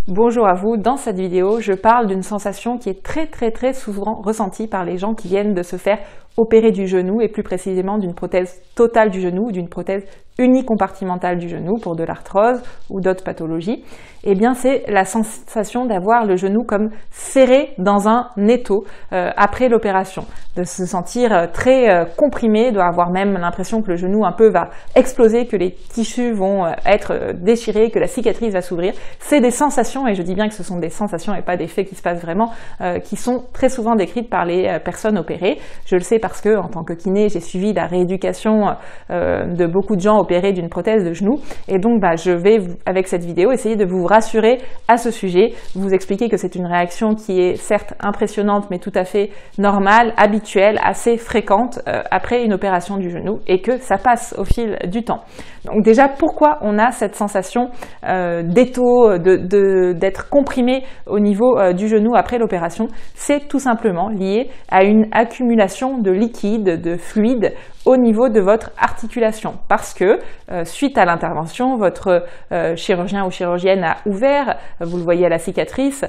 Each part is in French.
Bonjour à vous, dans cette vidéo, je parle d'une sensation qui est très souvent ressentie par les gens qui viennent de se faire opérer du genou et plus précisément d'une prothèse totale du genou ou d'une prothèse unicompartimentale du genou pour de l'arthrose ou d'autres pathologies. Eh bien, c'est la sensation d'avoir le genou comme serré dans un étau après l'opération, de se sentir très comprimé, de avoir même l'impression que le genou un peu va exploser, que les tissus vont être déchirés, que la cicatrice va s'ouvrir. C'est des sensations, et je dis bien que ce sont des sensations et pas des faits qui se passent vraiment, qui sont très souvent décrites par les personnes opérées. Je le sais parce que, en tant que kiné, j'ai suivi la rééducation de beaucoup de gens opérés d'une prothèse de genou, et donc je vais, avec cette vidéo, essayer de vous rassurer à ce sujet, vous expliquer que c'est une réaction qui est certes impressionnante, mais tout à fait normale, habituelle, assez fréquente après une opération du genou, et que ça passe au fil du temps. Donc déjà, pourquoi on a cette sensation d'étau, d'être comprimé au niveau du genou après l'opération? C'est tout simplement lié à une accumulation de liquide, de fluide au niveau de votre articulation, parce que suite à l'intervention, votre chirurgien ou chirurgienne a ouvert, vous le voyez à la cicatrice,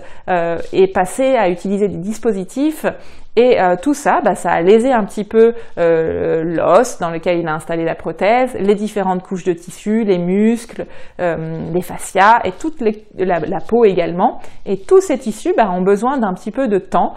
et passé à utiliser des dispositifs. Et tout ça, ça a lésé un petit peu l'os dans lequel il a installé la prothèse, les différentes couches de tissu, les muscles, les fascias et toute la peau également. Et tous ces tissus ont besoin d'un petit peu de temps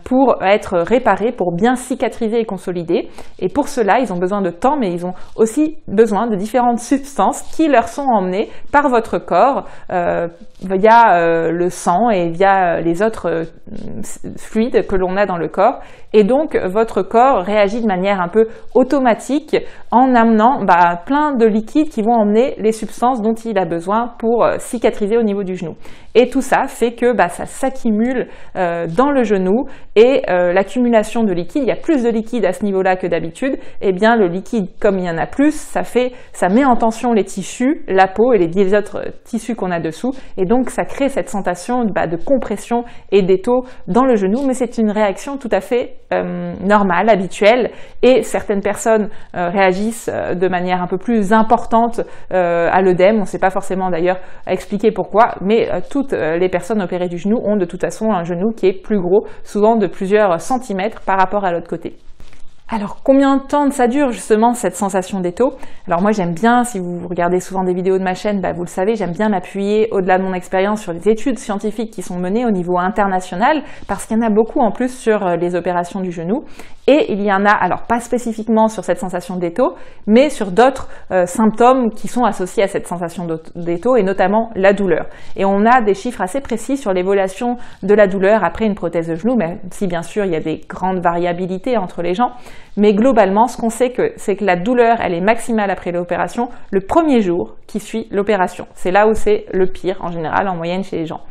pour être réparés, pour bien cicatriser et consolider. Et pour cela, ils ont besoin de temps, mais ils ont aussi besoin de différentes substances qui leur sont emmenées par votre corps via le sang et via les autres fluides que l'on a dans le corps. Et donc votre corps réagit de manière un peu automatique en amenant plein de liquides qui vont emmener les substances dont il a besoin pour cicatriser au niveau du genou. Et tout ça fait que ça s'accumule dans le genou, et l'accumulation de liquide, il y a plus de liquide à ce niveau-là que d'habitude, et bien le liquide, comme il y en a plus, ça met en tension les tissus, la peau et les autres tissus qu'on a dessous, et donc ça crée cette sensation de compression et d'étau dans le genou, mais c'est une réaction tout à fait normale, habituelle, et certaines personnes réagissent de manière un peu plus importante à l'œdème. On ne sait pas forcément d'ailleurs expliquer pourquoi, mais toutes les personnes opérées du genou ont de toute façon un genou qui est plus gros, souvent de plusieurs centimètres par rapport à l'autre côté. Alors, combien de temps ça dure justement cette sensation d'étau? Alors moi j'aime bien, si vous regardez souvent des vidéos de ma chaîne, vous le savez, j'aime bien m'appuyer au-delà de mon expérience sur des études scientifiques qui sont menées au niveau international, parce qu'il y en a beaucoup en plus sur les opérations du genou. Et il y en a, alors pas spécifiquement sur cette sensation d'étau, mais sur d'autres symptômes qui sont associés à cette sensation d'étau, et notamment la douleur. Et on a des chiffres assez précis sur l'évolution de la douleur après une prothèse de genou, même si bien sûr il y a des grandes variabilités entre les gens. Mais globalement, ce qu'on sait, c'est que la douleur, elle est maximale après l'opération le premier jour qui suit l'opération. C'est là où c'est le pire, en général, en moyenne chez les gens.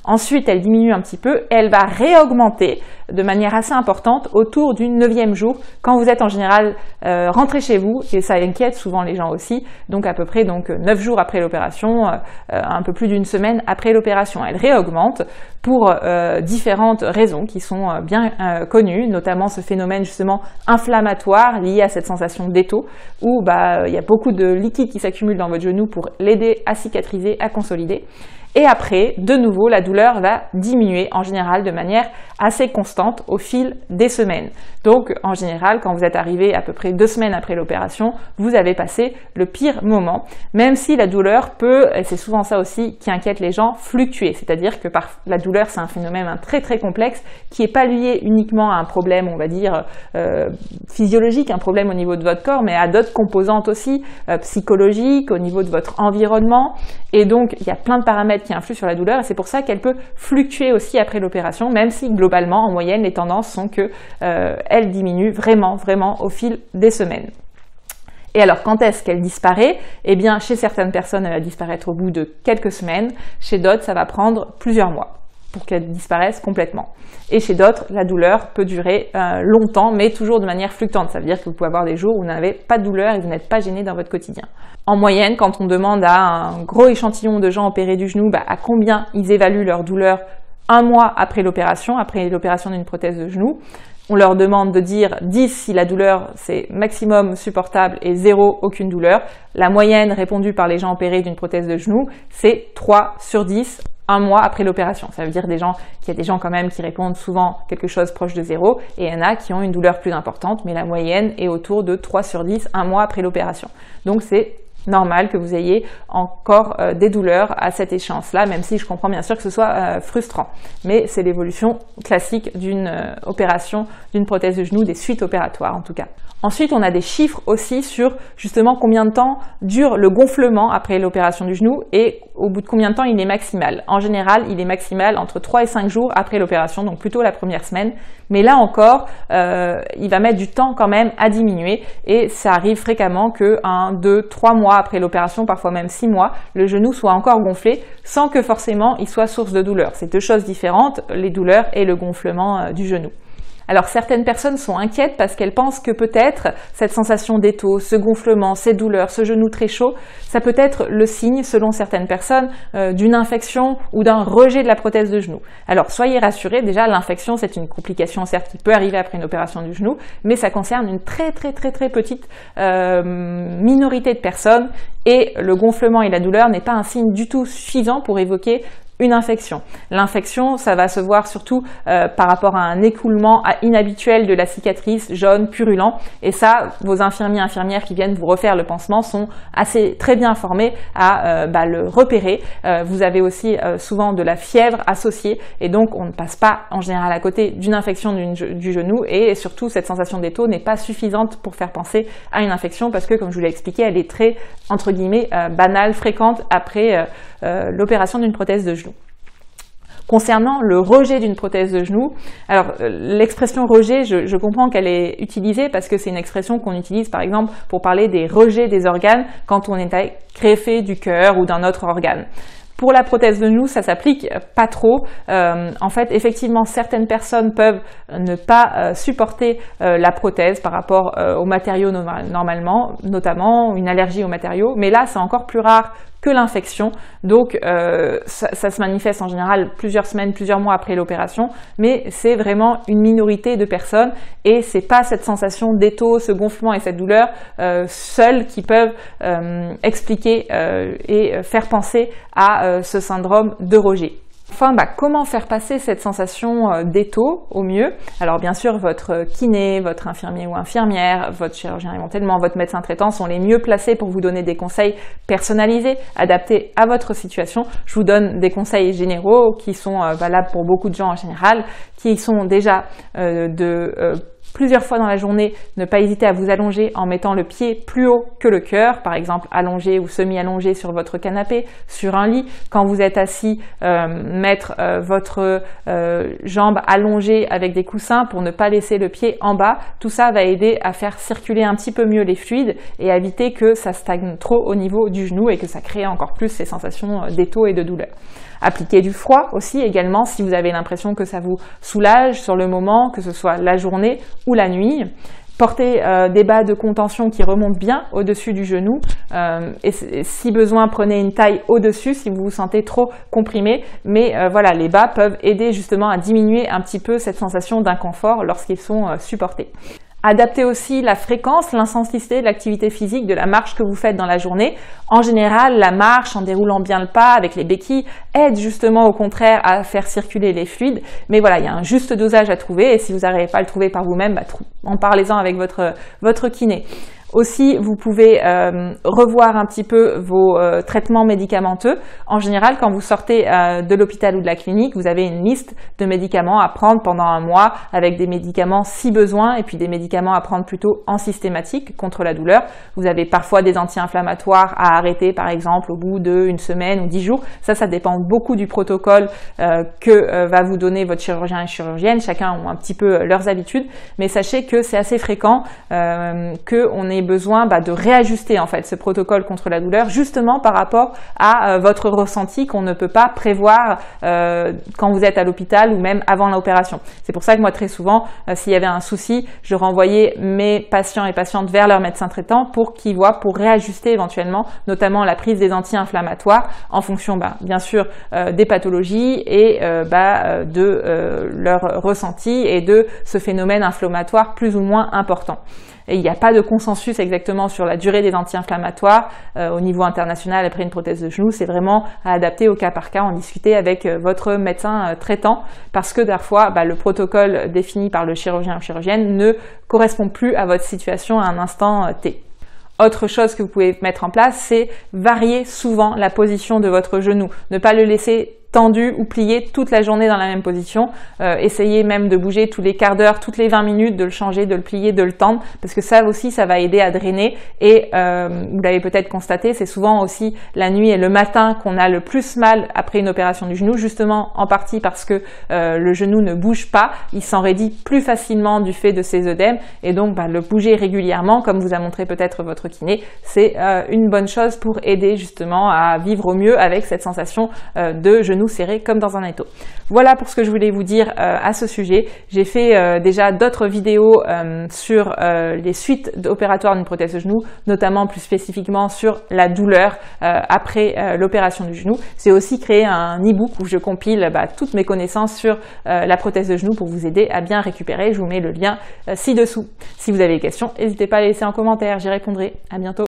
Ensuite, elle diminue un petit peu et elle va réaugmenter de manière assez importante autour du 9e jour, quand vous êtes en général rentré chez vous, et ça inquiète souvent les gens aussi, donc à peu près 9 jours après l'opération, un peu plus d'une semaine après l'opération. Elle réaugmente pour différentes raisons qui sont bien connues, notamment ce phénomène justement inflammatoire lié à cette sensation d'étau, où il y a beaucoup de liquide qui s'accumule dans votre genou pour l'aider à cicatriser, à consolider. Et après, de nouveau, la douleur va diminuer en général de manière assez constante au fil des semaines. Donc, en général, quand vous êtes arrivé à peu près 2 semaines après l'opération, vous avez passé le pire moment, même si la douleur peut, et c'est souvent ça aussi qui inquiète les gens, fluctuer. C'est-à-dire que la douleur, c'est un phénomène très complexe qui n'est pas lié uniquement à un problème, on va dire, physiologique, un problème au niveau de votre corps, mais à d'autres composantes aussi, psychologiques, au niveau de votre environnement. Et donc, il y a plein de paramètres qui influent sur la douleur, et c'est pour ça qu'elle peut fluctuer aussi après l'opération, même si globalement, en moyenne, les tendances sont que elle diminue vraiment au fil des semaines. Et alors, quand est-ce qu'elle disparaît? Eh bien, chez certaines personnes, elle va disparaître au bout de quelques semaines, chez d'autres, ça va prendre plusieurs mois pour qu'elle disparaisse complètement. Et chez d'autres, la douleur peut durer longtemps, mais toujours de manière fluctuante. Ça veut dire que vous pouvez avoir des jours où vous n'avez pas de douleur et vous n'êtes pas gêné dans votre quotidien. En moyenne, quand on demande à un gros échantillon de gens opérés du genou à combien ils évaluent leur douleur un mois après l'opération d'une prothèse de genou, on leur demande de dire 10 si la douleur c'est maximum supportable et 0 aucune douleur. La moyenne répondue par les gens opérés d'une prothèse de genou, c'est 3 sur 10 1 mois après l'opération. Ça veut dire qu'il y a des gens quand même qui répondent souvent quelque chose proche de 0 et il y en a qui ont une douleur plus importante, mais la moyenne est autour de 3 sur 10, 1 mois après l'opération. Donc c'est normal que vous ayez encore des douleurs à cette échéance-là, même si je comprends bien sûr que ce soit frustrant. Mais c'est l'évolution classique d'une opération, d'une prothèse de genou, des suites opératoires en tout cas. Ensuite, on a des chiffres aussi sur justement combien de temps dure le gonflement après l'opération du genou et au bout de combien de temps il est maximal. En général, il est maximal entre 3 et 5 jours après l'opération, donc plutôt la première semaine. Mais là encore, il va mettre du temps quand même à diminuer et ça arrive fréquemment que 1, 2, 3 mois après l'opération, parfois même 6 mois, le genou soit encore gonflé sans que forcément il soit source de douleur. C'est deux choses différentes, les douleurs et le gonflement du genou. Alors certaines personnes sont inquiètes parce qu'elles pensent que peut-être cette sensation d'étau, ce gonflement, ces douleurs, ce genou très chaud, ça peut être le signe, selon certaines personnes, d'une infection ou d'un rejet de la prothèse de genou. Alors soyez rassurés, déjà l'infection c'est une complication certes qui peut arriver après une opération du genou, mais ça concerne une très petite minorité de personnes et le gonflement et la douleur n'est pas un signe du tout suffisant pour évoquer une infection. L'infection, ça va se voir surtout par rapport à un écoulement inhabituel de la cicatrice jaune, purulent. Et ça, vos infirmières qui viennent vous refaire le pansement sont très bien formés à le repérer. Vous avez aussi souvent de la fièvre associée et donc on ne passe pas en général à côté d'une infection du genou et surtout cette sensation d'étau n'est pas suffisante pour faire penser à une infection parce que comme je vous l'ai expliqué, elle est très entre guillemets banale, fréquente après l'opération d'une prothèse de genou. Concernant le rejet d'une prothèse de genou, alors l'expression rejet, je comprends qu'elle est utilisée parce que c'est une expression qu'on utilise par exemple pour parler des rejets des organes quand on est greffé du cœur ou d'un autre organe. Pour la prothèse de genou, ça s'applique pas trop. En fait, effectivement, certaines personnes peuvent ne pas supporter la prothèse par rapport aux matériaux normalement, notamment une allergie aux matériaux. Mais là, c'est encore plus rare que l'infection. Donc, ça se manifeste en général plusieurs semaines, plusieurs mois après l'opération, mais c'est vraiment une minorité de personnes et c'est pas cette sensation d'étau, ce gonflement et cette douleur seuls qui peuvent expliquer et faire penser à ce syndrome de rejet. Enfin, comment faire passer cette sensation d'étau au mieux? Alors bien sûr, votre kiné, votre infirmier ou infirmière, votre chirurgien éventuellement, votre médecin traitant sont les mieux placés pour vous donner des conseils personnalisés, adaptés à votre situation. Je vous donne des généraux qui sont valables pour beaucoup de gens en général, qui sont déjà plusieurs fois dans la journée, ne pas hésiter à vous allonger en mettant le pied plus haut que le cœur, par exemple allongé ou semi-allongé sur votre canapé, sur un lit. Quand vous êtes assis, mettre votre jambe allongée avec des coussins pour ne pas laisser le pied en bas. Tout ça va aider à faire circuler un petit peu mieux les fluides et à éviter que ça stagne trop au niveau du genou et que ça crée encore plus ces sensations d'étau et de douleur. Appliquez du froid aussi également si vous avez l'impression que ça vous soulage sur le moment, que ce soit la journée ou la nuit. Portez des bas de contention qui remontent bien au-dessus du genou et si besoin, prenez une taille au-dessus si vous vous sentez trop comprimé. Mais voilà, les bas peuvent aider justement à diminuer un petit peu cette sensation d'inconfort lorsqu'ils sont supportés. Adaptez aussi la fréquence, l'intensité de l'activité physique, de la marche que vous faites dans la journée. En général, la marche, en déroulant bien le pas avec les béquilles, aide justement au contraire à faire circuler les fluides. Mais voilà, il y a un juste dosage à trouver et si vous n'arrivez pas à le trouver par vous-même, en parlez-en avec votre kiné. Aussi, vous pouvez revoir un petit peu vos traitements médicamenteux. En général, quand vous sortez de l'hôpital ou de la clinique, vous avez une liste de médicaments à prendre pendant un mois avec des médicaments si besoin et puis des médicaments à prendre plutôt en systématique contre la douleur. Vous avez parfois des anti-inflammatoires à arrêter par exemple au bout d'une semaine ou 10 jours. Ça dépend beaucoup du protocole que va vous donner votre chirurgien et chirurgienne. Chacun a un petit peu leurs habitudes, mais sachez que c'est assez fréquent qu'on ait besoin de réajuster en fait ce protocole contre la douleur justement par rapport à votre ressenti qu'on ne peut pas prévoir quand vous êtes à l'hôpital ou même avant l'opération. C'est pour ça que moi très souvent s'il y avait un souci, je renvoyais mes patients et patientes vers leur médecin traitant pour qu'ils voient, pour réajuster éventuellement notamment la prise des anti-inflammatoires en fonction bien sûr des pathologies et de leur ressenti et de ce phénomène inflammatoire plus ou moins important. et il n'y a pas de consensus exactement sur la durée des anti-inflammatoires au niveau international après une prothèse de genou. C'est vraiment à adapter au cas par cas, en discuter avec votre médecin traitant, parce que parfois le protocole défini par le chirurgien ou chirurgienne ne correspond plus à votre situation à un instant T. Autre chose que vous pouvez mettre en place, c'est varier souvent la position de votre genou. Ne pas le laisser tendu ou plié toute la journée dans la même position. Essayez même de bouger tous les quarts d'heure, toutes les 20 minutes, de le changer, de le plier, de le tendre, parce que ça aussi, ça va aider à drainer. Et vous l'avez peut-être constaté, c'est souvent aussi la nuit et le matin qu'on a le plus mal après une opération du genou, justement en partie parce que le genou ne bouge pas, il s'enraidit plus facilement du fait de ces œdèmes, et donc le bouger régulièrement, comme vous a montré peut-être votre kiné, c'est une bonne chose pour aider justement à vivre au mieux avec cette sensation de genou serré comme dans un étau. Voilà pour ce que je voulais vous dire à ce sujet. J'ai fait déjà d'autres vidéos sur les suites opératoires d'une prothèse de genou, notamment plus spécifiquement sur la douleur après l'opération du genou. J'ai aussi créé un e-book où je compile toutes mes connaissances sur la prothèse de genou pour vous aider à bien récupérer. Je vous mets le lien ci-dessous. Si vous avez des questions, n'hésitez pas à les laisser en commentaire, j'y répondrai. À bientôt.